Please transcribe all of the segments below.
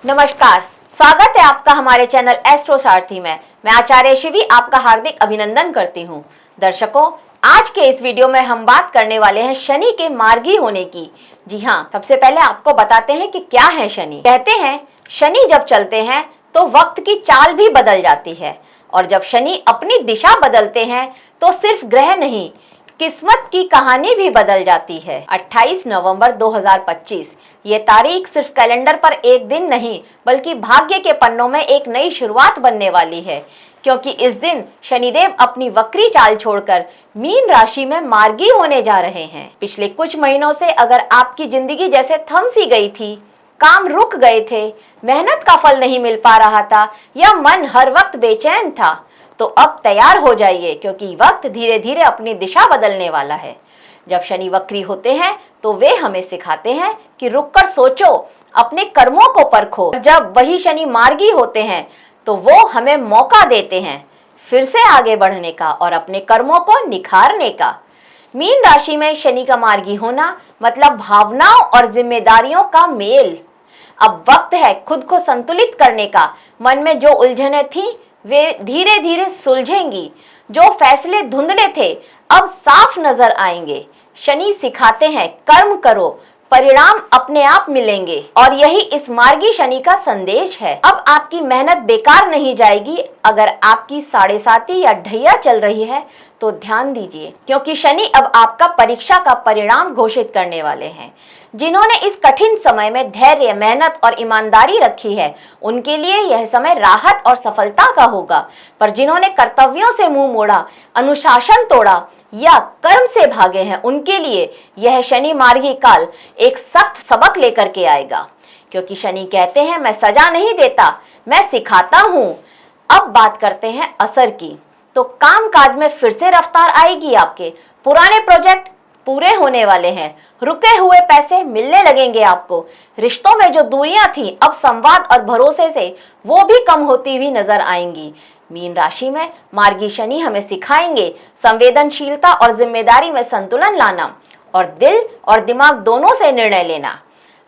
नमस्कार, स्वागत है आपका हमारे चैनल एस्ट्रो सारथी में। मैं आचार्य शिवी आपका हार्दिक अभिनंदन करती हूँ। दर्शकों, आज के इस वीडियो में हम बात करने वाले हैं शनि के मार्गी होने की। जी हाँ, सबसे पहले आपको बताते हैं कि क्या है शनि। कहते हैं शनि जब चलते हैं तो वक्त की चाल भी बदल जाती है, और जब शनि अपनी दिशा बदलते हैं तो सिर्फ ग्रह नहीं, किस्मत की कहानी भी बदल जाती है। 28 नवंबर 2025 ये तारीख सिर्फ कैलेंडर पर एक दिन नहीं बल्कि भाग्य के पन्नों में एक नई शुरुआत बनने वाली है, क्योंकि इस दिन शनिदेव अपनी वक्री चाल छोड़कर मीन राशि में मार्गी होने जा रहे हैं। पिछले कुछ महीनों से अगर आपकी जिंदगी जैसे थम सी गई थी, काम रुक गए थे, मेहनत का फल नहीं मिल पा रहा था या मन हर वक्त बेचैन था, तो अब तैयार हो जाइए, क्योंकि वक्त धीरे धीरे अपनी दिशा बदलने वाला है। जब शनि वक्री होते हैं तो वे हमें सिखाते हैं कि रुककर सोचो, अपने कर्मों को परखो। जब वही शनि मार्गी होते हैं तो वो हमें मौका देते हैं फिर से आगे बढ़ने का और अपने कर्मों को निखारने का। मीन राशि में शनि का मार्गी होना मतलब भावनाओं और जिम्मेदारियों का मेल। अब वक्त है खुद को संतुलित करने का। मन में जो उलझनें थी वे धीरे धीरे सुलझेंगी। जो फैसले धुंधले थे अब साफ नजर आएंगे। शनि सिखाते हैं कर्म करो, परिणाम अपने आप मिलेंगे, और यही इस मार्गी शनि का संदेश है। अब आपकी मेहनत बेकार नहीं जाएगी। अगर आपकी साढ़े साती या ढैया चल रही है तो ध्यान दीजिए, क्योंकि शनि अब आपका परीक्षा का परिणाम घोषित करने वाले हैं। जिन्होंने इस कठिन समय में धैर्य, मेहनत और ईमानदारी रखी है उनके लिए यह समय राहत और सफलता का होगा, पर जिन्होंने कर्तव्यों से मुंह मोड़ा, अनुशासन तोड़ा या कर्म से भागे हैं उनके लिए यह शनि मार्गी काल एक सख्त सबक लेकर के आएगा। क्योंकि शनि कहते हैं मैं सजा नहीं देता, मैं सिखाता हूं। अब बात करते हैं असर की। तो काम काज में फिर से रफ्तार आएगी। आपके पुराने प्रोजेक्ट पूरे होने वाले हैं। रुके हुए पैसे मिलने लगेंगे आपको। रिश्तों में जो दूरियां थी अब संवाद और भरोसे से वो भी कम होती हुई नजर आएंगी। मीन राशि में मार्गी शनि हमें सिखाएंगे संवेदनशीलता और जिम्मेदारी में संतुलन लाना, और दिल और दिमाग दोनों से निर्णय लेना।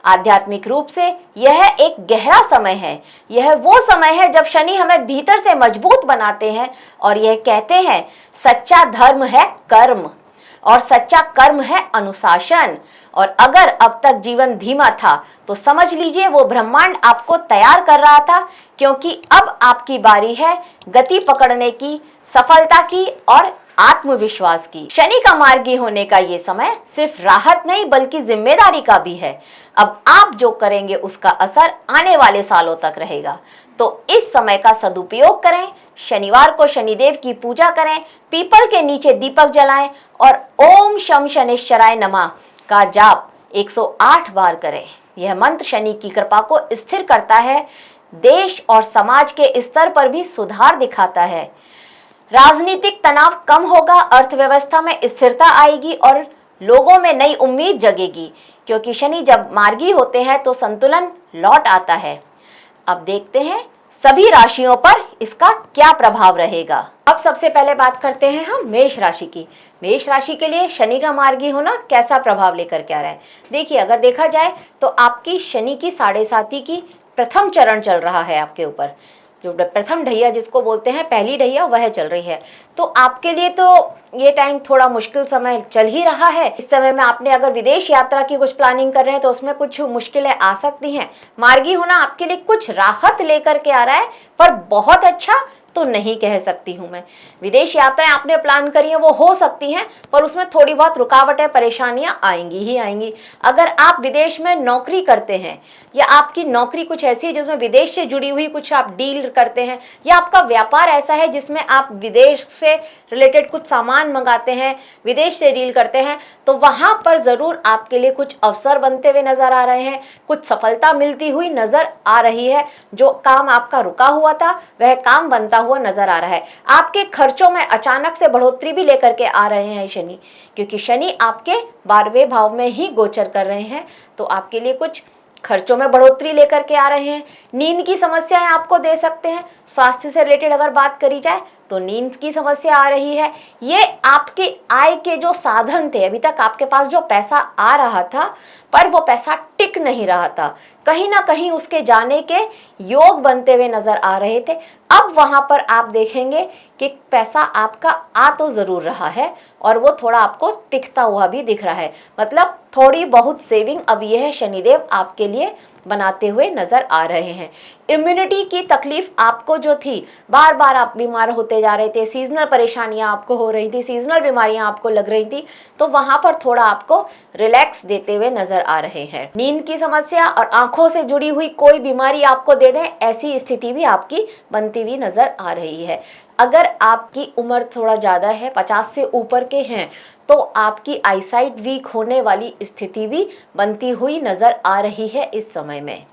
आध्यात्मिक रूप से यह एक गहरा समय है। यह वो समय है जब शनि हमें भीतर से मजबूत बनाते हैं और यह कहते हैं सच्चा धर्म है कर्म और सच्चा कर्म है अनुशासन। और अगर अब तक जीवन धीमा था तो समझ लीजिए वो ब्रह्मांड आपको तैयार कर रहा था, क्योंकि अब आपकी बारी है गति पकड़ने की, सफलता की और आत्मविश्वास की। शनि का मार्गी होने का ये समय सिर्फ राहत नहीं बल्कि जिम्मेदारी का भी है। अब आप जो करेंगे उसका असर आने वाले सालों तक रहेगा, तो इस समय का सदुपयोग करें। शनिवार को शनिदेव की पूजा करें, पीपल के नीचे दीपक जलाएं और ओम शम शनिश्चराय नमः का जाप 108 बार करें। यह मंत्र शनि की कृपा को स्थिर करता है, देश और समाज के स्तर पर भी सुधार दिखाता है। राजनीतिक तनाव कम होगा, अर्थव्यवस्था में स्थिरता आएगी और लोगों में नई उम्मीद जगेगी, क्योंकि शनि जब मार्गी होते हैं तो संतुलन लौट आता है। अब देखते हैं सभी राशियों पर इसका क्या प्रभाव रहेगा। अब सबसे पहले बात करते हैं हम मेष राशि की। मेष राशि के लिए शनि का मार्गी होना कैसा प्रभाव लेकर के आ रहा है। देखिए, अगर देखा जाए तो आपकी शनि की साढ़े साती की प्रथम चरण चल रहा है आपके ऊपर। जो प्रथम ढैया जिसको बोलते हैं, पहली ढैया, वह चल रही है। तो आपके लिए तो ये टाइम थोड़ा मुश्किल समय चल ही रहा है। इस समय में आपने अगर विदेश यात्रा की कुछ प्लानिंग कर रहे हैं तो उसमें कुछ मुश्किलें आ सकती हैं। मार्गी होना आपके लिए कुछ राहत लेकर के आ रहा है, पर बहुत अच्छा तो नहीं कह सकती हूँ मैं। विदेश यात्राएं आपने प्लान करी है वो हो सकती हैं, पर उसमें थोड़ी बहुत रुकावटें, परेशानियां आएंगी ही आएंगी। अगर आप विदेश में नौकरी करते हैं या आपकी नौकरी कुछ ऐसी है जिसमें विदेश से जुड़ी हुई कुछ आप डील करते हैं, या आपका व्यापार ऐसा है जिसमें आप विदेश से रिलेटेड कुछ सामान मंगाते हैं, विदेश से डील करते हैं, तो वहां पर जरूर आपके लिए कुछ अवसर बनते हुए नजर आ रहे हैं, कुछ सफलता मिलती हुई नजर आ रही है। जो काम आपका रुका हुआ था वह काम बनता हुआ नजर आ रहा है। आपके खर्चों में अचानक से बढ़ोतरी भी लेकर के आ रहे हैं शनि, क्योंकि शनि आपके 12वें भाव में ही गोचर कर रहे हैं, तो आपके लिए कुछ खर्चों में बढ़ोतरी लेकर के आ रहे हैं। नींद की समस्याएं आपको दे सकते हैं। स्वास्थ्य से रिलेटेड अगर बात करी जाए तो नींद की समस्या आ रही है। ये आपके आय के जो साधन थे, अभी तक आपके पास जो पैसा आ रहा था पर वो पैसा टिक टिक नहीं रहा था, कहीं ना कहीं उसके जाने के योग बनते हुए नजर आ रहे थे। अब वहां पर आप देखेंगे कि पैसा आपका आ तो जरूर रहा है और वो थोड़ा आपको टिकता हुआ भी दिख रहा है, मतलब थोड़ी बहुत सेविंग अब यह शनिदेव आपके लिए बनाते हुए नजर आ रहे हैं। इम्यूनिटी की तकलीफ आपको जो थी, बार बार आप बीमार होते जा रहे थे, सीजनल परेशानियां आपको हो रही थी, सीजनल बीमारियां आपको लग रही थी, तो वहां पर थोड़ा आपको रिलैक्स देते हुए नजर आ रहे हैं। नींद की समस्या और आंखों से जुड़ी हुई कोई बीमारी आपको दे दें, ऐसी स्थिति भी आपकी बनती हुई नजर आ रही है। अगर आपकी उम्र थोड़ा ज्यादा है, 50 से ऊपर के हैं, तो आपकी आईसाइट वीक होने वाली स्थिति भी बनती हुई नजर आ रही है इस समय में।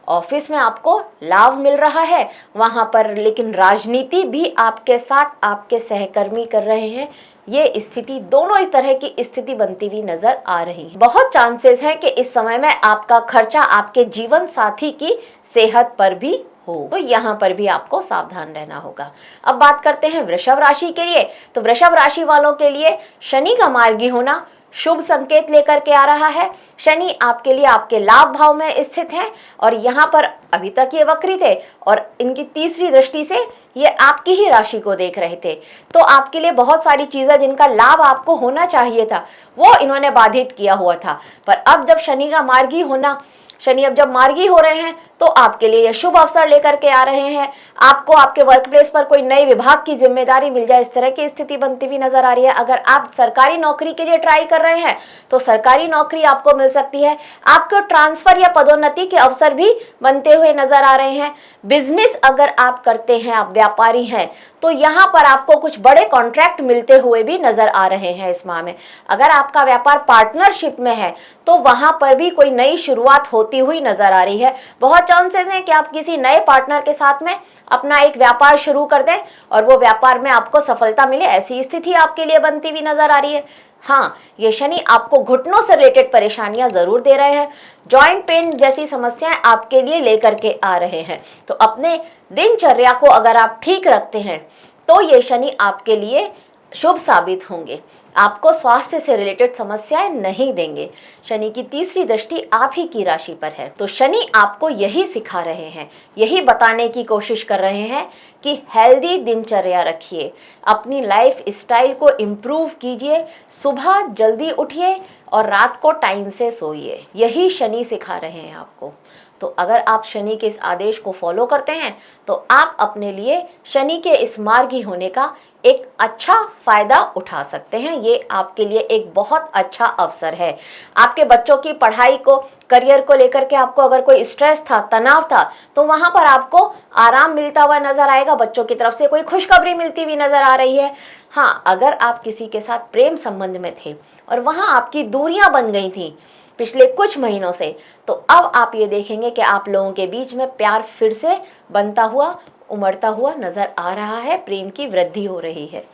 ऑफिस में आपको लाभ मिल रहा है वहां पर, लेकिन राजनीति भी आपके साथ आपके सहकर्मी कर रहे हैं। ये स्थिति, दोनों इस तरह की स्थिति बनती हुई नजर आ रही है। बहुत चांसेस है कि इस समय में आपका खर्चा आपके जीवन साथी की सेहत पर भी हो, तो यहाँ पर भी आपको सावधान रहना होगा। अब बात करते हैं वृषभ राशि के लिए। तो वृषभ राशि वालों के लिए शनि का मार्गी होना शुभ संकेत लेकर के आ रहा है। शनि आपके लिए आपके लाभ भाव में स्थित हैं और यहाँ पर अभी तक ये वक्री थे और इनकी तीसरी दृष्टि से ये आपकी ही राशि को देख रहे थे, तो आपके लिए बहुत सारी चीजें जिनका लाभ आपको होना चाहिए था वो इन्होंने बाधित किया हुआ था। पर अब जब शनि का मार्गी होना, शनि अब जब मार्गी हो रहे हैं, तो आपके लिए यह शुभ अवसर लेकर के आ रहे हैं। आपको आपके वर्क प्लेस पर कोई नए विभाग की जिम्मेदारी मिल जाए, इस तरह की स्थिति बनती हुई नजर आ रही है। अगर आप सरकारी नौकरी के लिए ट्राई कर रहे हैं तो सरकारी नौकरी आपको मिल सकती है। आपको ट्रांसफर या पदोन्नति के अवसर भी बनते हुए नजर आ रहे हैं। बिजनेस अगर आप करते हैं, आप व्यापारी हैं, तो यहाँ पर आपको कुछ बड़े कॉन्ट्रैक्ट मिलते हुए भी नजर आ रहे हैं इस माह में। अगर आपका व्यापार पार्टनरशिप में है तो वहां पर भी कोई नई शुरुआत होती हुई नजर आ रही है। बहुत चांसेस हैं कि आप किसी नए पार्टनर के साथ में अपना एक व्यापार शुरू कर दें और वो व्यापार में आपको सफलता मिले, ऐसी स्थिति आपके लिए बनती हुई नजर आ रही है। हाँ, ये शनि आपको घुटनों से रिलेटेड परेशानियां जरूर दे रहे हैं। जॉइंट पेन जैसी समस्याएं आपके लिए लेकर के आ रहे हैं। तो अपने दिनचर्या को अगर आप ठीक रखते हैं तो ये शनि आपके लिए शुभ साबित होंगे, आपको स्वास्थ्य से रिलेटेड समस्याएं नहीं देंगे। शनि की तीसरी दृष्टि आप ही की राशि पर है, तो शनि आपको यही सिखा रहे हैं, यही बताने की कोशिश कर रहे हैं कि हेल्दी दिनचर्या रखिए, अपनी लाइफ स्टाइल को इम्प्रूव कीजिए, सुबह जल्दी उठिए और रात को टाइम से सोइए, यही शनि सिखा रहे हैं आपको। तो अगर आप शनि के इस आदेश को फॉलो करते हैं तो आप अपने लिए शनि के इस मार्गी होने का एक अच्छा फायदा उठा सकते हैं। ये आपके लिए एक बहुत अच्छा अवसर है। आपके बच्चों की पढ़ाई को, करियर को लेकर के आपको अगर कोई स्ट्रेस था, तनाव था, तो वहां पर आपको आराम मिलता हुआ नजर आएगा। बच्चों की तरफ से कोई खुशखबरी मिलती हुई नजर आ रही है। हाँ, अगर आप किसी के साथ प्रेम संबंध में थे और वहां आपकी दूरियां बन गई थी पिछले कुछ महीनों से, तो अब आप ये देखेंगे कि आप लोगों के बीच में प्यार फिर से बनता हुआ, उमड़ता हुआ नजर आ रहा है, प्रेम की वृद्धि हो रही है।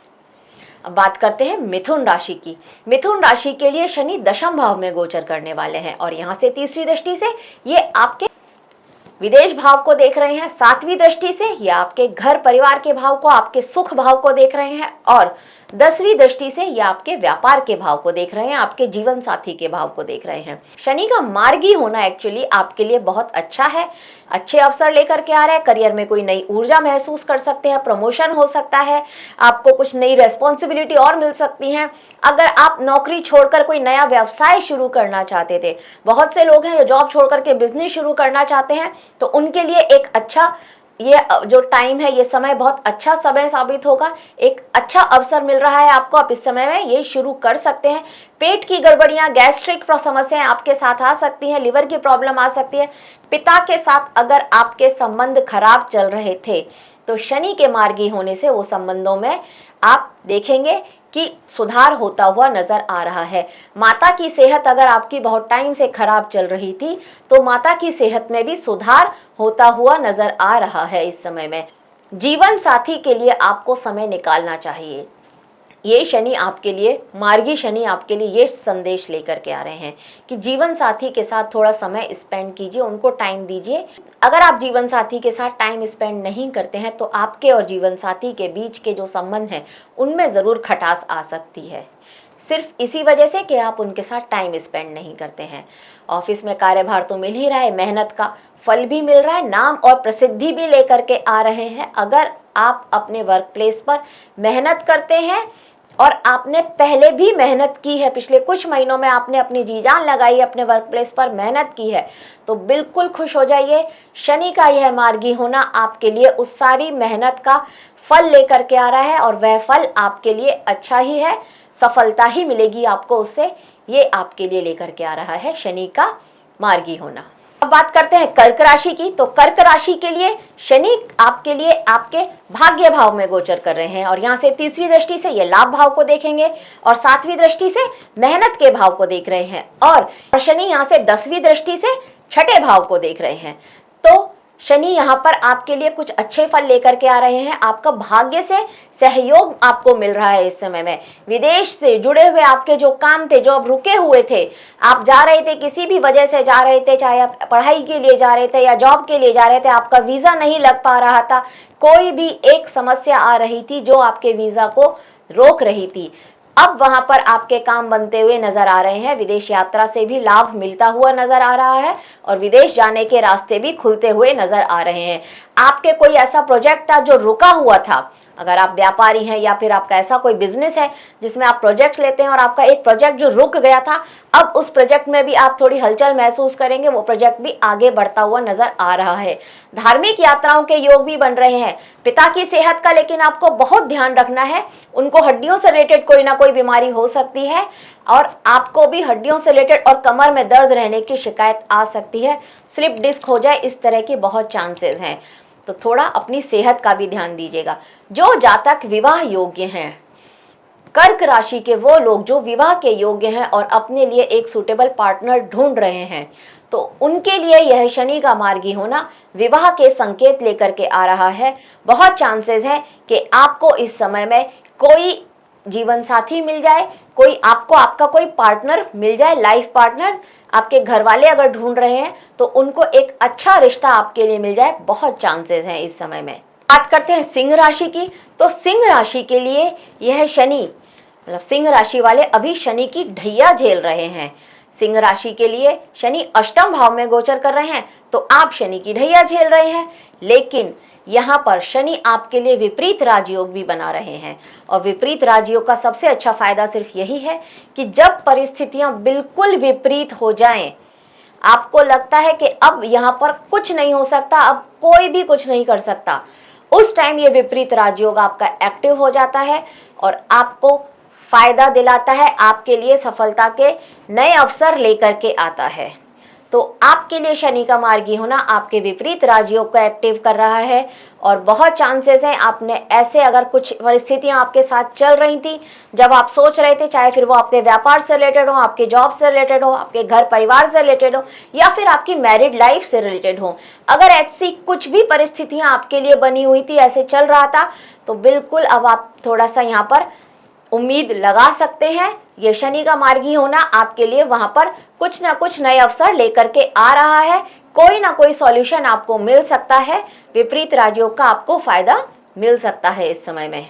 अब बात करते हैं मिथुन राशि की। मिथुन राशि के लिए शनि दशम भाव में गोचर करने वाले हैं और यहाँ से तीसरी दृष्टि से ये आपके विदेश भाव को देख रहे हैं, सातवीं दृष्टि से ये आपके घर परिवार के भाव को, आपके सुख भाव को देख रहे हैं और 10वीं दृष्टि से ये आपके व्यापार के भाव को देख रहे हैं, आपके जीवन साथी के भाव को देख रहे हैं। शनि का मार्गी होना एक्चुअली आपके लिए बहुत अच्छा है, अच्छे अवसर लेकर के आ रहा है। करियर में कोई नई ऊर्जा महसूस कर सकते हैं, प्रमोशन हो सकता है, आपको कुछ नई रेस्पॉन्सिबिलिटी और मिल सकती हैं। अगर आप नौकरी छोड़कर कोई नया व्यवसाय शुरू करना चाहते थे, बहुत से लोग हैं जो जॉब छोड़कर के बिजनेस शुरू करना चाहते हैं, तो उनके लिए एक अच्छा ये जो टाइम है, ये समय बहुत अच्छा समय साबित होगा। एक अच्छा अवसर मिल रहा है आपको, आप इस समय में ये शुरू कर सकते हैं। पेट की गड़बड़ियां, गैस्ट्रिक समस्याएं आपके साथ आ सकती हैं, लिवर की प्रॉब्लम आ सकती है। पिता के साथ अगर आपके संबंध खराब चल रहे थे तो शनि के मार्गी होने से वो संबंधों में आप देखेंगे कि सुधार होता हुआ नजर आ रहा है। माता की सेहत अगर आपकी बहुत टाइम से खराब चल रही थी तो माता की सेहत में भी सुधार होता हुआ नजर आ रहा है इस समय में। जीवन साथी के लिए आपको समय निकालना चाहिए। ये शनि आपके लिए, मार्गी शनि आपके लिए ये संदेश लेकर के आ रहे हैं कि जीवन साथी के साथ थोड़ा समय स्पेंड कीजिए, उनको टाइम दीजिए। अगर आप जीवन साथी के साथ टाइम स्पेंड नहीं करते हैं तो आपके और जीवन साथी के बीच के जो संबंध हैं उनमें ज़रूर खटास आ सकती है। सिर्फ इसी वजह से कि आप उनके साथ टाइम स्पेंड नहीं करते हैं। ऑफिस में कार्यभार तो मिल ही रहा है, मेहनत का फल भी मिल रहा है, नाम और प्रसिद्धि भी लेकर के आ रहे हैं। अगर आप अपने वर्क प्लेस पर मेहनत करते हैं और आपने पहले भी मेहनत की है, पिछले कुछ महीनों में आपने अपनी जी जान लगाई, अपने वर्क प्लेस पर मेहनत की है, तो बिल्कुल खुश हो जाइए। शनि का यह मार्गी होना आपके लिए उस सारी मेहनत का फल लेकर के आ रहा है और वह फल आपके लिए अच्छा ही है, सफलता ही मिलेगी आपको उससे, ये आपके लिए लेकर के आ रहा है शनि का मार्गी होना। अब बात करते हैं कर्क राशि की। तो कर्क राशि के लिए शनि आपके लिए आपके भाग्य भाव में गोचर कर रहे हैं और यहाँ से तीसरी दृष्टि से ये लाभ भाव को देखेंगे और सातवीं दृष्टि से मेहनत के भाव को देख रहे हैं और शनि यहाँ से 10वीं दृष्टि से छठे भाव को देख रहे हैं। तो शनि यहाँ पर आपके लिए कुछ अच्छे फल लेकर के आ रहे हैं। आपका भाग्य से सहयोग आपको मिल रहा है इस समय में। विदेश से जुड़े हुए आपके जो काम थे, जो अब रुके हुए थे, आप जा रहे थे, किसी भी वजह से जा रहे थे, चाहे आप पढ़ाई के लिए जा रहे थे या जॉब के लिए जा रहे थे, आपका वीज़ा नहीं लग पा रहा था, कोई भी एक समस्या आ रही थी जो आपके वीज़ा को रोक रही थी, अब वहां पर आपके काम बनते हुए नजर आ रहे हैं। विदेश यात्रा से भी लाभ मिलता हुआ नजर आ रहा है और विदेश जाने के रास्ते भी खुलते हुए नजर आ रहे हैं। आपके कोई ऐसा प्रोजेक्ट था जो रुका हुआ था, अगर आप व्यापारी हैं या फिर आपका ऐसा कोई बिजनेस है जिसमें आप प्रोजेक्ट लेते हैं और आपका एक प्रोजेक्ट जो रुक गया था, अब उस प्रोजेक्ट में भी आप थोड़ी हलचल महसूस करेंगे, वो प्रोजेक्ट भी आगे बढ़ता हुआ नजर आ रहा है। धार्मिक यात्राओं के योग भी बन रहे हैं। पिता की सेहत का लेकिन आपको बहुत ध्यान रखना है, उनको हड्डियों से रिलेटेड कोई ना कोई बीमारी हो सकती है और आपको भी हड्डियों से रिलेटेड और कमर में दर्द रहने की शिकायत आ सकती है, स्लिप डिस्क हो जाए, इस तरह के बहुत चांसेस हैं। तो थोड़ा अपनी सेहत का भी ध्यान दीजिएगा। जो जातक विवाह योग्य हैं, कर्क राशि के वो लोग जो विवाह के योग्य हैं और अपने लिए एक सूटेबल पार्टनर ढूंढ रहे हैं, तो उनके लिए यह शनि का मार्गी होना विवाह के संकेत लेकर के आ रहा है। बहुत चांसेस हैं कि आपको इस समय में कोई जीवन साथी मिल जाए, कोई आपको आपका कोई पार्टनर मिल जाए, लाइफ पार्टनर। आपके घर वाले अगर ढूंढ रहे हैं तो उनको एक अच्छा रिश्ता आपके लिए मिल जाए, बहुत चांसेस हैं इस समय में। बात करते हैं सिंह राशि की। तो सिंह राशि के लिए यह शनि, मतलब सिंह राशि वाले अभी शनि की ढैया झेल रहे हैं। सिंह राशि के लिए शनि अष्टम भाव में गोचर कर रहे हैं, तो आप शनि की ढैया झेल रहे हैं, लेकिन यहाँ पर शनि आपके लिए विपरीत राजयोग भी बना रहे हैं। और विपरीत राजयोग का सबसे अच्छा फायदा सिर्फ यही है कि जब परिस्थितियां बिल्कुल विपरीत हो जाएं, आपको लगता है कि अब यहाँ पर कुछ नहीं हो सकता, अब कोई भी कुछ नहीं कर सकता, उस टाइम ये विपरीत राजयोग आपका एक्टिव हो जाता है और आपको फायदा दिलाता है, आपके लिए सफलता के नए अवसर लेकर के आता है। तो आपके लिए शनि का मार्गी होना आपके विपरीत राजयोग को एक्टिव कर रहा है और बहुत चांसेस हैं आपने ऐसे, अगर कुछ परिस्थितियां आपके साथ चल रही थी जब आप सोच रहे थे, चाहे फिर वो आपके व्यापार से रिलेटेड हो, आपके जॉब से रिलेटेड हो, आपके घर परिवार से रिलेटेड हो या फिर आपकी मैरिड लाइफ से रिलेटेड हो, अगर ऐसी कुछ भी परिस्थितियां आपके लिए बनी हुई थी, ऐसे चल रहा था, तो बिल्कुल अब आप थोड़ा सा यहाँ पर उम्मीद लगा सकते हैं। ये शनि का मार्गी होना आपके लिए वहां पर कुछ ना कुछ नए अवसर लेकर के आ रहा है, कोई ना कोई सॉल्यूशन आपको मिल सकता है, विपरीत राजयोग का आपको फायदा मिल सकता है इस समय में।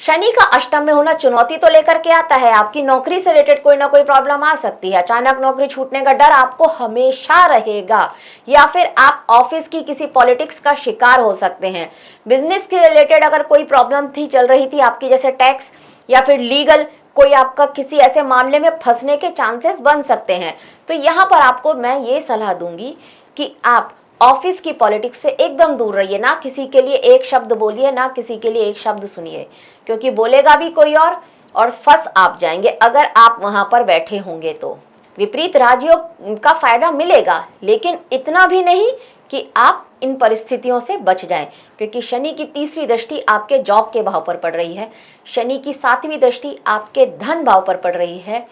शनि का अष्टम में होना चुनौती तो लेकर के आता है, आपकी नौकरी से रिलेटेड कोई ना कोई प्रॉब्लम आ सकती है, अचानक नौकरी छूटने का डर आपको हमेशा रहेगा, या फिर आप ऑफिस की किसी पॉलिटिक्स का शिकार हो सकते हैं। बिजनेस के रिलेटेड अगर कोई प्रॉब्लम थी, चल रही थी आपकी, जैसे टैक्स या फिर लीगल, कोई आपका किसी ऐसे मामले में फंसने के चांसेस बन सकते हैं। तो यहाँ पर आपको मैं ये सलाह दूंगी कि आप ऑफिस की पॉलिटिक्स से एकदम दूर रहिए, ना किसी के लिए एक शब्द बोलिए, ना किसी के लिए एक शब्द सुनिए, क्योंकि बोलेगा भी कोई और फंस आप जाएंगे अगर आप वहां पर बैठे होंगे। तो विपरीत राजयोग का फायदा मिलेगा, लेकिन इतना भी नहीं कि आप इन परिस्थितियों से बच जाएं, क्योंकि शनि की तीसरी दृष्टि आपके जॉब के भाव पर पड़ रही है, शनि की सातवीं दृष्टि आपके धन भाव पर पड़ रही है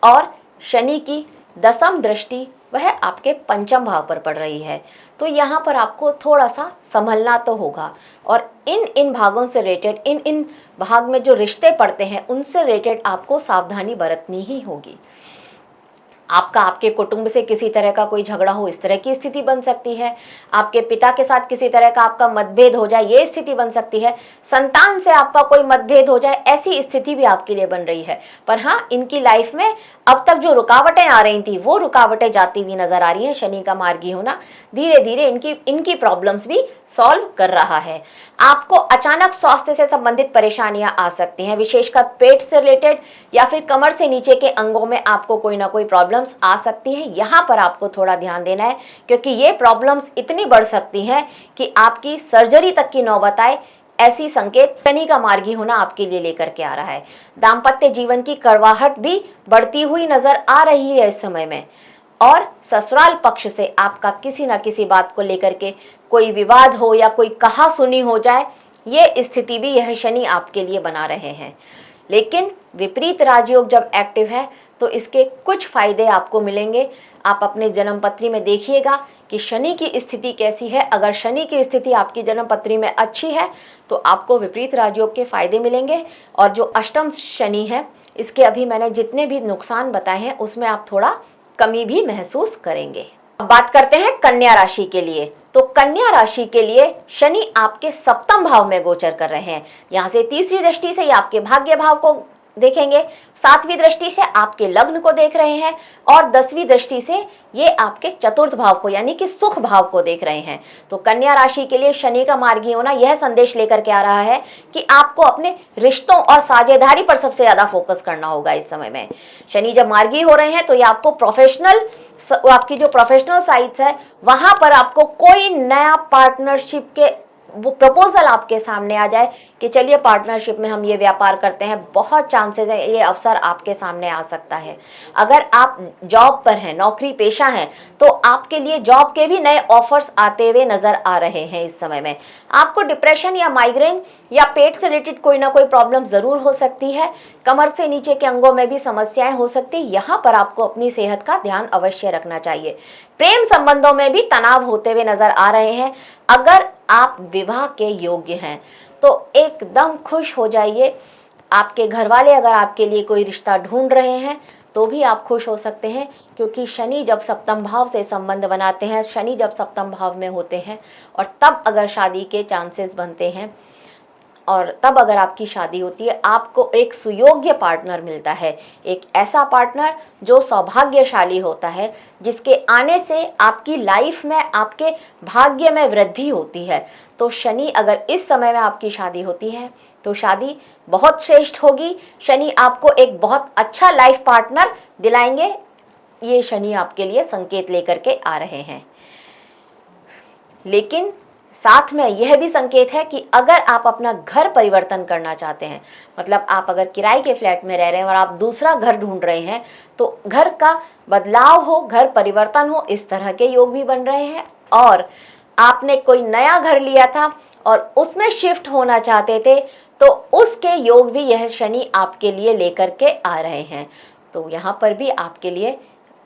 और शनि की दसम दृष्टि वह आपके पंचम भाव पर पड़ रही है। तो यहाँ पर आपको थोड़ा सा संभलना तो होगा और इन भागों से रिलेटेड, इन भाग में जो रिश्ते पड़ते हैं उनसे रिलेटेड आपको सावधानी बरतनी ही होगी। आपका आपके कुटुंब से किसी तरह का कोई झगड़ा हो, इस तरह की स्थिति बन सकती है। आपके पिता के साथ किसी तरह का आपका मतभेद हो जाए, ये स्थिति बन सकती है। संतान से आपका कोई मतभेद हो जाए, ऐसी स्थिति भी आपके लिए बन रही है। पर हाँ, इनकी लाइफ में अब तक जो रुकावटें आ रही थी वो रुकावटें जाती हुई नजर आ रही है। शनि का मार्गी होना धीरे धीरे इनकी प्रॉब्लम्स भी सॉल्व कर रहा है। आपको अचानक स्वास्थ्य से संबंधित परेशानियां आ सकती हैं, विशेषकर पेट से रिलेटेड या फिर कमर से नीचे के अंगों में आपको कोई ना कोई प्रॉब्लम्स आ सकती हैं। यहाँ पर आपको थोड़ा ध्यान देना है, क्योंकि ये प्रॉब्लम्स इतनी बढ़ सकती हैं कि आपकी सर्जरी तक की नौबत आए। ऐसी संकेत शनि का मार्गी होना आपके लिए लेकर के आ रहा है। दाम्पत्य जीवन की कड़वाहट भी बढ़ती हुई नजर आ रही है इस समय में, और ससुराल पक्ष से आपका किसी न किसी बात को लेकर के कोई विवाद हो या कोई कहा सुनी हो जाए, ये स्थिति भी यह शनि आपके लिए बना रहे हैं। लेकिन विपरीत राजयोग जब एक्टिव है तो इसके कुछ फायदे आपको मिलेंगे। आप अपने जन्म पत्री में देखिएगा कि शनि की स्थिति कैसी है। अगर शनि की स्थिति आपकी जन्म पत्री में अच्छी है तो आपको विपरीत राजयोग के फायदे मिलेंगे, और जो अष्टम शनि है इसके अभी मैंने जितने भी नुकसान बताए हैं उसमें आप थोड़ा कमी भी महसूस करेंगे। अब बात करते हैं कन्या राशि के लिए। तो कन्या राशि के लिए शनि आपके सप्तम भाव में गोचर कर रहे हैं। यहाँ से तीसरी दृष्टि से ये आपके भाग्य भाव को देखेंगे, सातवीं दृष्टि से आपके लग्न को देख रहे हैं, और 10वीं दृष्टि से ये आपके चतुर्थ भाव को यानी कि सुख भाव को देख रहे हैं। तो कन्या राशि के लिए शनि का मार्गी होना यह संदेश लेकर के आ रहा है कि आपको अपने रिश्तों और साझेदारी पर सबसे ज्यादा फोकस करना होगा इस समय में। शनि जब मार्गी हो रहे हैं तो ये आपको आपकी जो प्रोफेशनल साइट्स है वहां पर आपको कोई नया पार्टनरशिप के वो प्रपोजल आपके सामने आ जाए कि चलिए पार्टनरशिप में हम ये व्यापार करते हैं, बहुत चांसेस है ये अवसर आपके सामने आ सकता है। अगर आप जॉब पर हैं, नौकरी पेशा हैं, तो आपके लिए जॉब के भी नए ऑफर्स आते हुए नजर आ रहे हैं इस समय में। आपको डिप्रेशन या माइग्रेन या पेट से रिलेटेड कोई ना कोई प्रॉब्लम जरूर हो सकती है। कमर से नीचे के अंगों में भी समस्याएं हो सकती है। यहाँ पर आपको अपनी सेहत का ध्यान अवश्य रखना चाहिए। प्रेम संबंधों में भी तनाव होते हुए नजर आ रहे हैं। अगर आप विवाह के योग्य हैं तो एकदम खुश हो जाइए। आपके घर वाले अगर आपके लिए कोई रिश्ता ढूंढ रहे हैं तो भी आप खुश हो सकते हैं, क्योंकि शनि जब सप्तम भाव से संबंध बनाते हैं, शनि जब सप्तम भाव में होते हैं, और तब अगर शादी के चांसेस बनते हैं और तब अगर आपकी शादी होती है, आपको एक सुयोग्य पार्टनर मिलता है। एक ऐसा पार्टनर जो सौभाग्यशाली होता है, जिसके आने से आपकी लाइफ में, आपके भाग्य में वृद्धि होती है। तो शनि अगर इस समय में आपकी शादी होती है तो शादी बहुत श्रेष्ठ होगी। शनि आपको एक बहुत अच्छा लाइफ पार्टनर दिलाएंगे। ये शनि आपके लिए संकेत लेकर के आ रहे हैं। लेकिन साथ में यह भी संकेत है कि अगर आप अपना घर परिवर्तन करना चाहते हैं, मतलब आप अगर किराए के फ्लैट में रह रहे हैं और आप दूसरा घर ढूंढ रहे हैं, तो घर का बदलाव हो, घर परिवर्तन हो, इस तरह के योग भी बन रहे हैं। और आपने कोई नया घर लिया था और उसमें शिफ्ट होना चाहते थे, तो उसके योग भी यह शनि आपके लिए लेकर के आ रहे हैं। तो यहाँ पर भी आपके लिए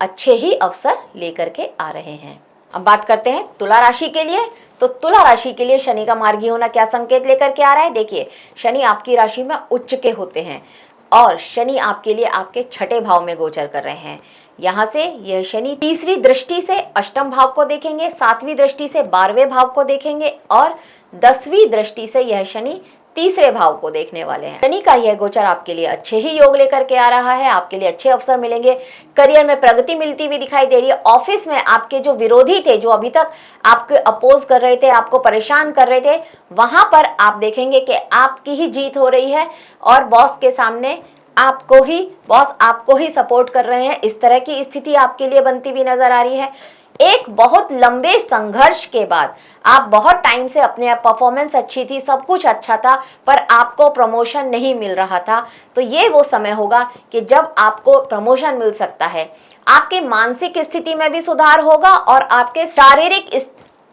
अच्छे ही अवसर लेकर के आ रहे हैं। अब बात करते हैं तुला राशि के लिए। तो तुला राशि के लिए शनि का मार्गी होना क्या संकेत लेकर के आ रहा है? देखिए, शनि आपकी राशि में उच्च के होते हैं और शनि आपके लिए आपके छठे भाव में गोचर कर रहे हैं। यहाँ से यह शनि तीसरी दृष्टि से अष्टम भाव को देखेंगे, सातवीं दृष्टि से 12वें भाव को देखेंगे, और 10वीं दृष्टि से यह शनि तीसरे भाव को देखने वाले हैं। शनि का यह गोचर आपके लिए अच्छे ही योग लेकर के आ रहा है। आपके लिए अच्छे अवसर मिलेंगे, करियर में प्रगति मिलती हुई दिखाई दे रही है। ऑफिस में आपके जो विरोधी थे, जो अभी तक आपके अपोज कर रहे थे, आपको परेशान कर रहे थे, वहां पर आप देखेंगे कि आपकी ही जीत हो रही है और बॉस के सामने बॉस आपको ही सपोर्ट कर रहे हैं। इस तरह की स्थिति आपके लिए बनती हुई नजर आ रही है। एक बहुत लंबे संघर्ष के बाद, आप बहुत टाइम से अपने परफॉर्मेंस अच्छी थी, सब कुछ अच्छा था, पर आपको प्रमोशन नहीं मिल रहा था, तो ये वो समय होगा कि जब आपको प्रमोशन मिल सकता है। आपके मानसिक स्थिति में भी सुधार होगा और आपके शारीरिक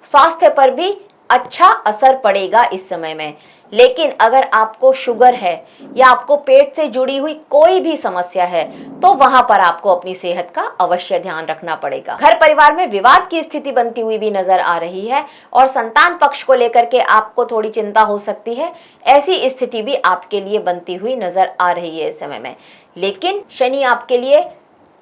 स्वास्थ्य पर भी अच्छा असर पड़ेगा इस समय में। लेकिन अगर आपको शुगर है या आपको पेट से जुड़ी हुई कोई भी समस्या है, तो वहां पर आपको अपनी सेहत का अवश्य ध्यान रखना पड़ेगा। घर परिवार में विवाद की स्थिति बनती हुई भी नजर आ रही है और संतान पक्ष को लेकर के आपको थोड़ी चिंता हो सकती है। ऐसी स्थिति भी आपके लिए बनती हुई नजर आ रही है इस समय में। लेकिन शनि आपके लिए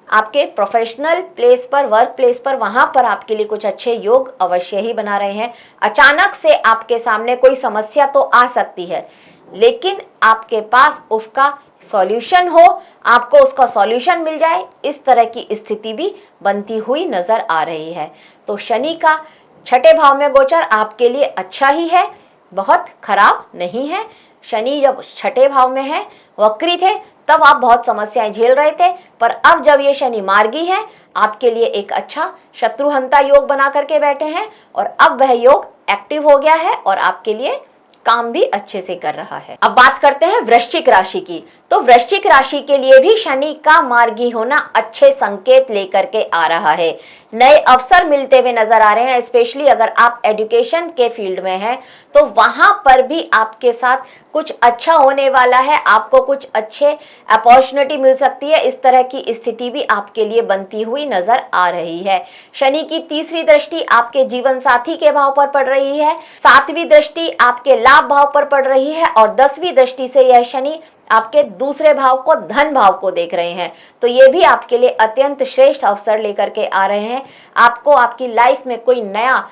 आपके प्रोफेशनल प्लेस पर, वर्क प्लेस पर, वहां पर आपके लिए कुछ अच्छे योग अवश्य ही बना रहे हैं। अचानक से आपके सामने कोई समस्या तो आ सकती है, लेकिन आपके पास उसका सॉल्यूशन हो, आपको उसका सॉल्यूशन मिल जाए, इस तरह की स्थिति भी बनती हुई नजर आ रही है। तो शनि का छठे भाव में गोचर आपके लिए अच्छा ही है, बहुत खराब नहीं है। शनि जब छठे भाव में है, वक्री थे, तब आप बहुत समस्याएं झेल रहे थे, पर अब जब ये शनि मार्गी है, आपके लिए एक अच्छा शत्रुहंता योग बना करके बैठे हैं और अब वह योग एक्टिव हो गया है और आपके लिए काम भी अच्छे से कर रहा है। अब बात करते हैं वृश्चिक राशि की। तो वृश्चिक राशि के लिए भी शनि का मार्गी होना अच्छे संकेत लेकर के आ रहा है। नए अवसर मिलते हुए नजर आ रहे हैं, स्पेशली अगर आप एजुकेशन के फील्ड में हैं तो वहां पर भी आपके साथ कुछ अच्छा होने वाला है, आपको कुछ अच्छे अपॉर्चुनिटी मिल सकती है। इस तरह की स्थिति भी आपके लिए बनती हुई नजर आ रही है। शनि की तीसरी दृष्टि आपके जीवन साथी के भाव पर पड़ रही है, सातवीं दृष्टि आपके लाभ भाव पर पड़ रही है और 10वीं दृष्टि से यह शनि आपके दूसरे भाव को, धन भाव को देख रहे हैं। तो ये भी आपके लिए अत्यंत श्रेष्ठ अवसर लेकर के आ रहे हैं। आपको आपकी लाइफ में कोई नया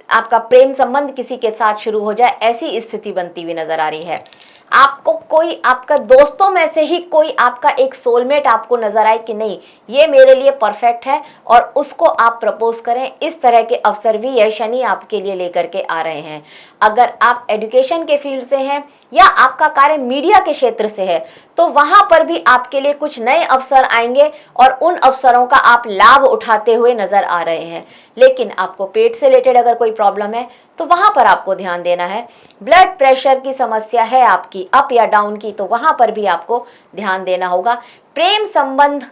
आपका प्रेम संबंध किसी के साथ शुरू हो जाए, ऐसी स्थिति बनती हुई नजर आ रही है। आपको कोई आपका दोस्तों में से ही कोई आपका एक सोलमेट आपको नजर आए कि नहीं ये मेरे लिए परफेक्ट है और उसको आप प्रपोज करें, इस तरह के अवसर भी यह शनि आपके लिए लेकर के आ रहे हैं। अगर आप एजुकेशन के फील्ड से हैं या आपका कार्य मीडिया के क्षेत्र से है तो वहां पर भी आपके लिए कुछ नए अवसर आएंगे और उन अवसरों का आप लाभ उठाते हुए नजर आ रहे हैं। लेकिन आपको पेट से रिलेटेड अगर कोई प्रॉब्लम है तो वहां पर आपको ध्यान देना है। ब्लड प्रेशर की समस्या है आपकी अप या डाउन की, तो वहां पर भी आपको ध्यान देना होगा। प्रेम संबंध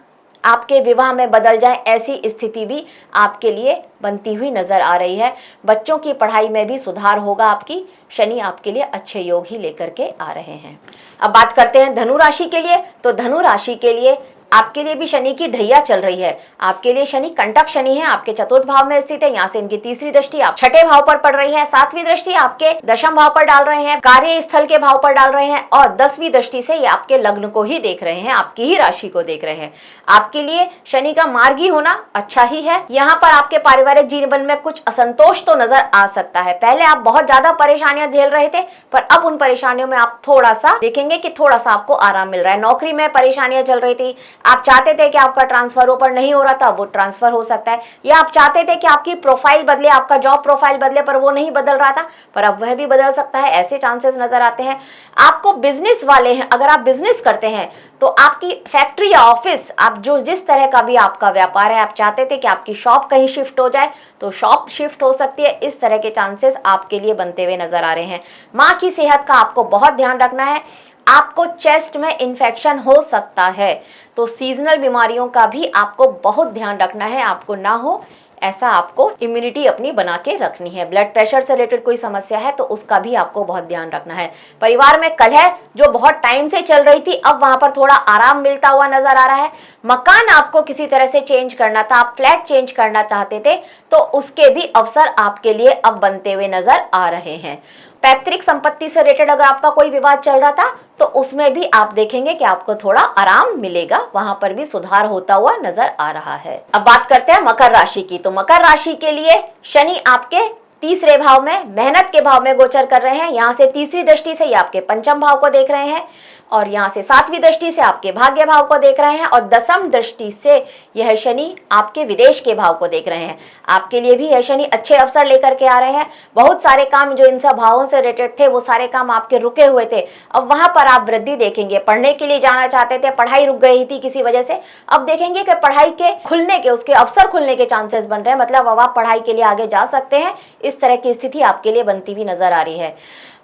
आपके विवाह में बदल जाए, ऐसी स्थिति भी आपके लिए बनती हुई नजर आ रही है। बच्चों की पढ़ाई में भी सुधार होगा, आपकी शनि आपके लिए अच्छे योग ही लेकर के आ रहे हैं। अब बात करते हैं धनु राशि के लिए। तो धनु राशि के लिए आपके लिए भी शनि की ढैया चल रही है। आपके लिए शनि कंटक शनि है, आपके चतुर्थ भाव में स्थित है। यहाँ से इनकी तीसरी दृष्टि आप छठे भाव पर पड़ रही है, सातवीं दृष्टि आपके दशम भाव पर डाल रहे हैं, कार्यस्थल के भाव पर डाल रहे हैं और 10वीं दृष्टि से ये आपके लग्न को ही देख रहे हैं, आपकी ही राशि को देख रहे हैं। आपके लिए शनि का मार्गी होना अच्छा ही है। यहाँ पर आपके पारिवारिक जीवन में कुछ असंतोष तो नजर आ सकता है। पहले आप बहुत ज्यादा परेशानियां झेल रहे थे, पर अब उन परेशानियों में आप थोड़ा सा देखेंगे कि थोड़ा सा आपको आराम मिल रहा है। नौकरी में परेशानियां चल रही थी, आप चाहते थे कि आपका ट्रांसफर ऊपर नहीं हो रहा था, वो ट्रांसफर हो सकता है, या आप चाहते थे कि आपकी प्रोफाइल बदले, आपका जॉब प्रोफाइल बदले, पर वो नहीं बदल रहा था, पर अब वह भी बदल सकता है, ऐसे चांसेस नजर आते हैं। आपको बिजनेस वाले हैं, अगर आप बिजनेस करते हैं तो आपकी फैक्ट्री या ऑफिस, आप जो जिस तरह का भी आपका व्यापार है, आप चाहते थे कि आपकी शॉप कहीं शिफ्ट हो जाए तो शॉप शिफ्ट हो सकती है। इस तरह के चांसेस आपके लिए बनते हुए नजर आ रहे हैं। माँ की सेहत का आपको बहुत ध्यान रखना है। आपको चेस्ट में इन्फेक्शन हो सकता है, तो सीजनल बीमारियों का भी आपको बहुत ध्यान रखना है, आपको ना हो ऐसा आपको इम्यूनिटी अपनी बना के रखनी है। ब्लड प्रेशर से रिलेटेड कोई समस्या है तो उसका भी आपको बहुत ध्यान रखना है। परिवार में कलह जो बहुत टाइम से चल रही थी, अब वहां पर थोड़ा आराम मिलता हुआ नजर आ रहा है। मकान आपको किसी तरह से चेंज करना था, आप फ्लैट चेंज करना चाहते थे, तो उसके भी अवसर आपके लिए अब बनते हुए नजर आ रहे हैं। पैतृक संपत्ति से रिलेटेड अगर आपका कोई विवाद चल रहा था तो उसमें भी आप देखेंगे कि आपको थोड़ा आराम मिलेगा, वहां पर भी सुधार होता हुआ नजर आ रहा है। अब बात करते हैं मकर राशि की। तो मकर राशि के लिए शनि आपके तीसरे भाव में, मेहनत के भाव में गोचर कर रहे हैं। यहाँ से तीसरी दृष्टि से ये आपके पंचम भाव को देख रहे हैं और यहाँ से सातवीं दृष्टि से आपके भाग्य भाव को देख रहे हैं और दसम दृष्टि से यह शनि आपके विदेश के भाव को देख रहे हैं। आपके लिए भी यह शनि अच्छे अवसर लेकर के आ रहे हैं। बहुत सारे काम जो इन सब भावों से रिलेटेड थे, वो सारे काम आपके रुके हुए थे, अब वहां पर आप वृद्धि देखेंगे। पढ़ने के लिए जाना चाहते थे, पढ़ाई रुक गई थी किसी वजह से, अब देखेंगे कि पढ़ाई के खुलने के, उसके अवसर खुलने के चांसेस बन रहे हैं, मतलब अब आप पढ़ाई के लिए आगे जा सकते हैं। इस तरह की स्थिति आपके लिए बनती हुई नजर आ रही है।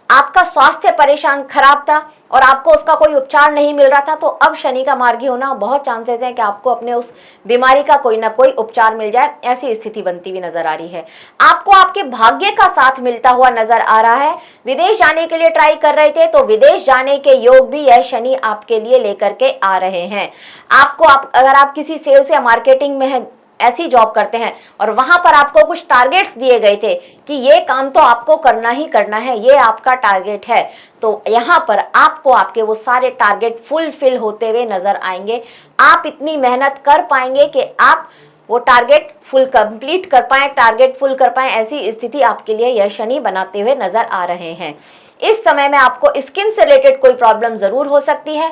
आपका स्वास्थ्य परेशान खराब था और आपको उसका कोई उपचार नहीं मिल रहा था, तो अब शनि का मार्गी होना बहुत चांसेस हैं कि आपको अपने उस बीमारी का कोई ना कोई उपचार मिल जाए, ऐसी स्थिति बनती हुई नजर आ रही है। आपको आपके भाग्य का साथ मिलता हुआ नजर आ रहा है। विदेश जाने के लिए ट्राई कर रहे थे तो विदेश जाने के योग भी यह शनि आपके लिए लेकर के आ रहे हैं। अगर आप किसी सेल्स या मार्केटिंग में है, ऐसी जॉब करते हैं और वहां पर आपको कुछ टारगेट्स दिए गए थे कि ये काम तो आपको करना ही करना है, ये आपका टारगेट है, तो यहाँ पर आपको आपके वो सारे टारगेट फुलफिल होते हुए नजर आएंगे। आप इतनी मेहनत कर पाएंगे कि आप वो टारगेट फुल कंप्लीट कर पाए, टारगेट फुल कर पाए, ऐसी स्थिति आपके लिए यह शनि बनाते हुए नजर आ रहे हैं। इस समय में आपको स्किन से रिलेटेड कोई प्रॉब्लम जरूर हो सकती है,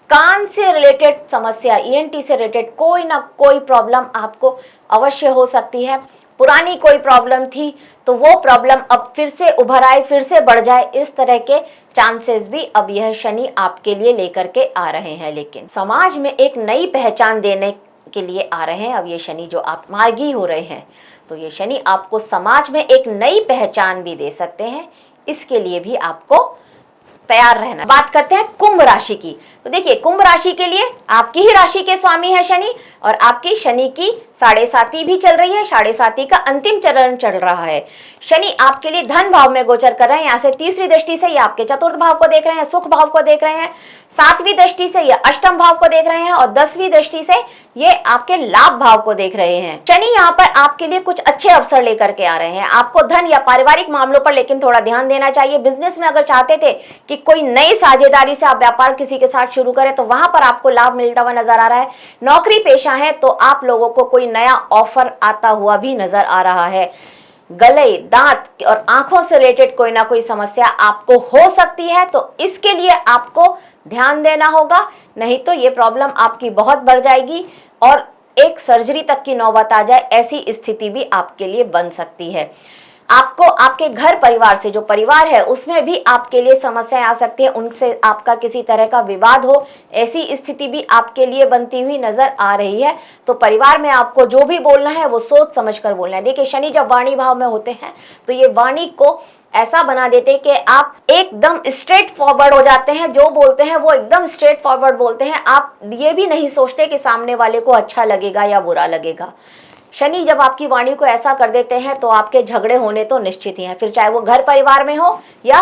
कान से रिलेटेड समस्या, ईएनटी से रिलेटेड कोई ना कोई प्रॉब्लम आपको अवश्य हो सकती है। पुरानी कोई प्रॉब्लम थी तो वो प्रॉब्लम अब फिर से उभर आए, फिर से बढ़ जाए, इस तरह के चांसेस भी अब यह शनि आपके लिए लेकर के आ रहे हैं। लेकिन समाज में एक नई पहचान देने के लिए आ रहे हैं अब ये शनि, जो आप मार्गी हो रहे हैं, तो ये शनि आपको समाज में एक नई पहचान भी दे सकते हैं। इसके लिए भी आपको तैयार रहना। बात करते हैं कुंभ राशि की। तो देखिए, कुंभ राशि के लिए आपकी ही राशि के स्वामी है शनि, और आपकी शनि की 7.5 भी चल रही है, 7.5 का अंतिम चरण चल रहा है। शनि आपके लिए धन भाव में गोचर कर रहे हैं। यहाँ से तीसरी दृष्टि से ये आपके चतुर्थ भाव को देख रहे हैं, सुख भाव को देख रहे हैं, 7वीं दृष्टि से ये अष्टम भाव को देख रहे हैं, और 10वीं दृष्टि से ये आपके लाभ भाव को देख रहे हैं। शनि यहाँ पर आपके लिए कुछ अच्छे अवसर लेकर के आ रहे हैं। आपको धन या पारिवारिक मामलों पर लेकिन थोड़ा ध्यान देना चाहिए। बिजनेस में अगर चाहते थे कि कोई नई साझेदारी से आप व्यापार किसी के साथ शुरू करें तो वहां पर आपको लाभ मिलता हुआ नजर आ रहा है। नौकरी पेशा है तो आप लोगों को कोई नया ऑफर आता हुआ भी नजर आ रहा है। गले, दांत और आंखों से रिलेटेड कोई ना कोई समस्या आपको हो सकती है, तो इसके लिए आपको ध्यान देना होगा, नहीं तो ये प्रॉब्लम आपकी बहुत बढ़ जाएगी और एक सर्जरी तक की नौबत आ जाए, ऐसी स्थिति भी आपके लिए बन सकती है। आपको आपके घर परिवार से, जो परिवार है उसमें भी आपके लिए समस्याएं आ सकती है, उनसे आपका किसी तरह का विवाद हो, ऐसी स्थिति भी आपके लिए बनती हुई नजर आ रही है। तो परिवार में आपको जो भी बोलना है वो सोच समझ कर बोलना है। देखिए, शनि जब वाणी भाव में होते हैं तो ये वाणी को ऐसा बना देते कि आप एकदम स्ट्रेट फॉरवर्ड हो जाते हैं, जो बोलते हैं वो एकदम स्ट्रेट फॉरवर्ड बोलते हैं। आप ये भी नहीं सोचते कि सामने वाले को अच्छा लगेगा या बुरा लगेगा। शनि जब आपकी वाणी को ऐसा कर देते हैं तो आपके झगड़े होने तो निश्चित ही हैं, फिर चाहे वो घर परिवार में हो या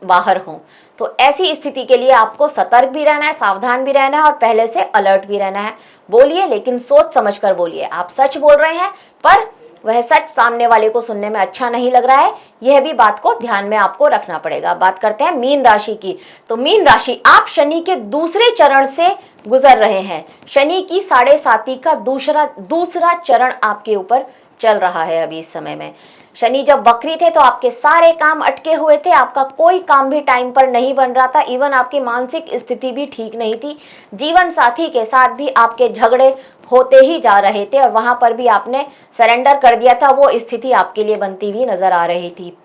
बाहर हो। तो ऐसी स्थिति के लिए आपको सतर्क भी रहना है, सावधान भी रहना है और पहले से अलर्ट भी रहना है। बोलिए लेकिन सोच समझ कर बोलिए। आप सच बोल रहे हैं पर वह सच सामने वाले को सुनने में अच्छा नहीं लग रहा है, यह भी बात को ध्यान में आपको रखना पड़ेगा। बात करते हैं मीन राशि की। तो मीन राशि, आप शनि के दूसरे चरण से गुजर रहे हैं। शनि की 7.5 का दूसरा चरण आपके ऊपर चल रहा है अभी इस समय में। शनि जब वक्री थे तो आपके सारे काम अटके हुए थे, आपका कोई काम भी टाइम पर नहीं बन रहा था, इवन आपकी मानसिक स्थिति भी ठीक नहीं थी। जीवन साथी के साथ भी आपके झगड़े होते ही जा रहे थे और वहां पर भी आपने सरेंडर कर दिया था, वो स्थिति आपके लिए बनती हुई नजर आ रही थी।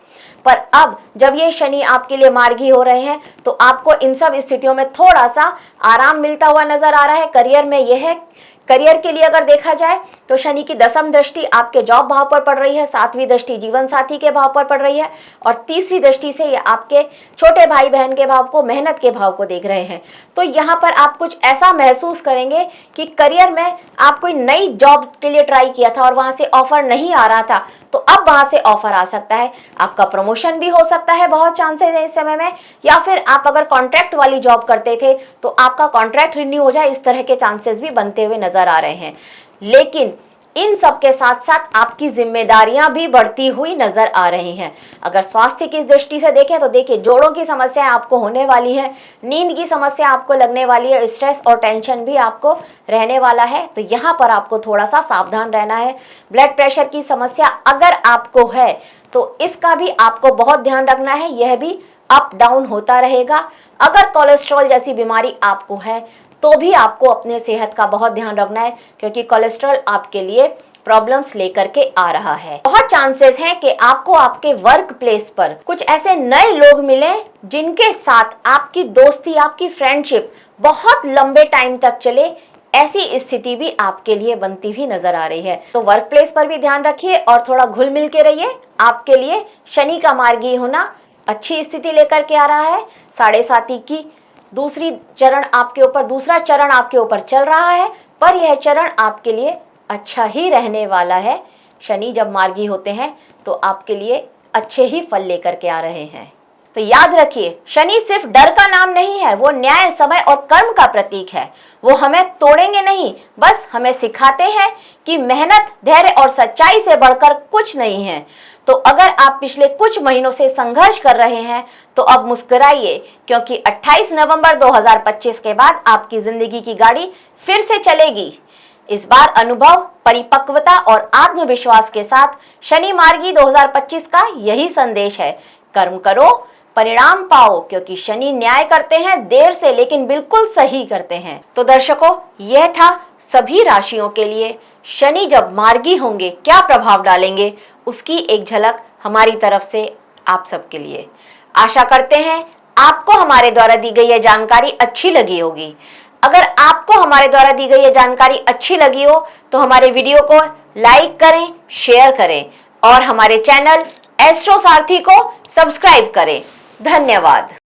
पर अब जब ये शनि आपके लिए मार्गी हो रहे हैं तो आपको इन सब स्थितियों में थोड़ा सा आराम मिलता हुआ नजर आ रहा है। करियर में यह है, करियर के लिए अगर देखा जाए तो शनि की 10वीं दृष्टि आपके जॉब भाव पर पड़ रही है, 7वीं दृष्टि जीवन साथी के भाव पर पड़ रही है और तीसरी दृष्टि से ये आपके छोटे भाई बहन के भाव को, मेहनत के भाव को देख रहे हैं। तो यहाँ पर आप कुछ ऐसा महसूस करेंगे कि करियर में आप कोई नई जॉब के लिए ट्राई किया था और वहां से ऑफर नहीं आ रहा था, तो अब वहां से ऑफर आ सकता है। आपका प्रमोशन भी हो सकता है, बहुत चांसेस है इस समय में, या फिर आप अगर कॉन्ट्रैक्ट वाली जॉब करते थे तो आपका कॉन्ट्रैक्ट रिन्यू हो जाए, इस तरह के चांसेस भी बनते हुए नजर आ रहे हैं। लेकिन इन सब के साथ साथ आपकी जिम्मेदारियां भी बढ़ती हुई नजर आ रही हैं। अगर स्वास्थ्य की दृष्टि से देखें तो देखिए, जोड़ों की समस्याएं आपको होने वाली है, नींद की समस्या आपको लगने वाली है, स्ट्रेस और टेंशन भी आपको रहने वाला है, तो यहाँ पर आपको थोड़ा सा सावधान रहना है। ब्लड प्रेशर की समस्या अगर आपको है तो इसका भी आपको बहुत ध्यान रखना है, यह भी अप डाउन होता रहेगा। अगर कोलेस्ट्रॉल जैसी बीमारी आपको है तो भी आपको अपने सेहत का बहुत ध्यान रखना है, क्योंकि कोलेस्ट्रॉल आपके लिए प्रॉब्लम्स लेकर के आ रहा है। बहुत चांसेस हैं कि आपको आपके वर्क प्लेस पर कुछ ऐसे नए लोग मिले जिनके साथ आपकी दोस्ती, आपकी फ्रेंडशिप बहुत लंबे टाइम तक चले, ऐसी स्थिति भी आपके लिए बनती हुई नजर आ रही है। तो वर्क प्लेस पर भी ध्यान रखिए और थोड़ा घुल मिल के रहिए। आपके लिए शनि का मार्गी होना अच्छी स्थिति लेकर के आ रहा है। 7.5 की दूसरा चरण आपके ऊपर चल रहा है, पर यह चरण आपके लिए अच्छा ही रहने वाला है। शनि जब मार्गी होते हैं तो आपके लिए अच्छे ही फल लेकर के आ रहे हैं। तो याद रखिए, शनि सिर्फ डर का नाम नहीं है, वो न्याय, समय और कर्म का प्रतीक है। वो हमें तोड़ेंगे नहीं, बस हमें सिखाते हैं कि मेहनत, धैर्य और सच्चाई से बढ़कर कुछ नहीं है। तो अगर आप पिछले कुछ महीनों से संघर्ष कर रहे हैं तो अब मुस्कुराइए, क्योंकि 28 नवंबर 2025 के बाद आपकी जिंदगी की गाड़ी फिर से चलेगी। इस बार अनुभव, परिपक्वता और आत्मविश्वास के साथ शनि मार्गी 2025 का यही संदेश है। कर्म करो, परिणाम पाओ, क्योंकि शनि न्याय करते हैं, देर से लेकिन बिल्कुल सही करते हैं। तो दर्शकों, यह था सभी राशियों के लिए शनि जब मार्गी होंगे क्या प्रभाव डालेंगे, उसकी एक झलक हमारी तरफ से आप सबके लिए। आशा करते हैं आपको हमारे द्वारा दी गई यह जानकारी अच्छी लगी होगी। अगर आपको हमारे द्वारा दी गई यह जानकारी अच्छी लगी हो तो हमारे वीडियो को लाइक करें, शेयर करें और हमारे चैनल एस्ट्रो सारथी को सब्सक्राइब करें। धन्यवाद।